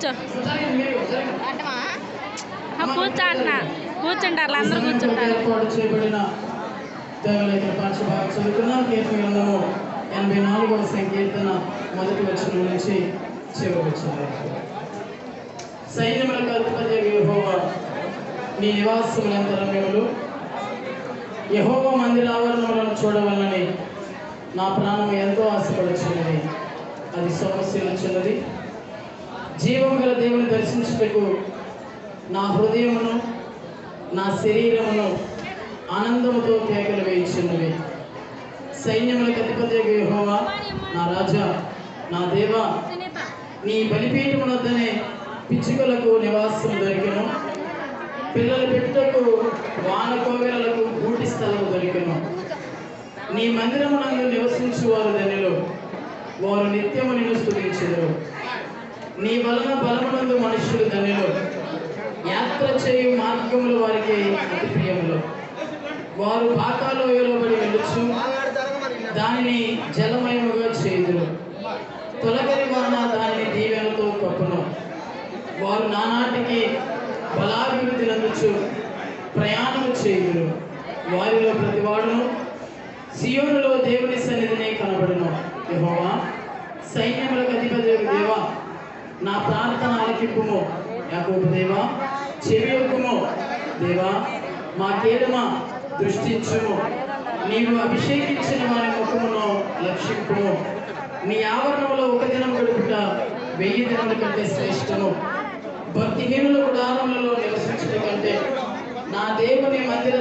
కూర్చో కూర్చో అన్న కూర్చుంటారు అందరూ కూర్చుంటారు. చదువుకున్నాం. కీర్తన గ్రంథము 84వ సంకీర్తన మొదటి వచనం నుంచి చివరి వచనం. సైన్యములకు అధిపతియగు యెహోవా నీ నివాసములంత రమ్యములు. యెహోవా మందిర ఆవరణములను చూడవలనని నా ప్రాణం ఎంతో ఆశపడుచున్నది. అది సమస్యలుచున్నది. జీవము గల దేవుని దర్శించుటకు నా హృదయమును నా శరీరమును ఆనందముతో కేకలు వేయుచున్నవి. సైన్యములకు అధిపతియగు యెహోవా నా రాజా నా దేవా, నీ బలిపీఠము వద్దనే పిచ్చుకలకు నివాసం దొరికెను, పిల్లల పెట్టుటకు వాన కోవెలలకు గూటి స్థలము దొరికెను. నీ మందిరమునందు నివసించు వారు ధన్యులు, వారు నిత్యము నిన్ను స్తుతించెదరు. నీ వలన బలమునందు మనుష్యులు ధన్యులు, యాత్ర చేయు మార్గములు వారికి అతి ప్రియములు. వారు పాతాళలోయలో పడి వెళ్ళుచు దానిని జలమయముగా చేయుదురు. తొలగరి వాన దానిని దీవెనతో కప్పును. వారు నానాటికి బలాభివృద్ధి నందుచు ప్రయాణము చేయుదురు. వారిలో ప్రతివాడును సియోనులో దేవుని సన్నిధిని కనబడును. యెహోవా సైన్యములకు అధిపతియగు దేవా, నా ప్రార్థన ఆలకింపుము. యాకోబు దేవా చెవియొక్కుము. దేవా మా కేడమా దృష్టించుము. నీవు అభిషేకించిన వారి ముఖమును లక్షింపుము. నీ ఆవరణంలో ఒక దినం గడుపుట 1000 దినముల కంటే శ్రేష్టము. భక్తిహీనుల గుడారములలో నివసించుట కంటే నా దేవుని మందిర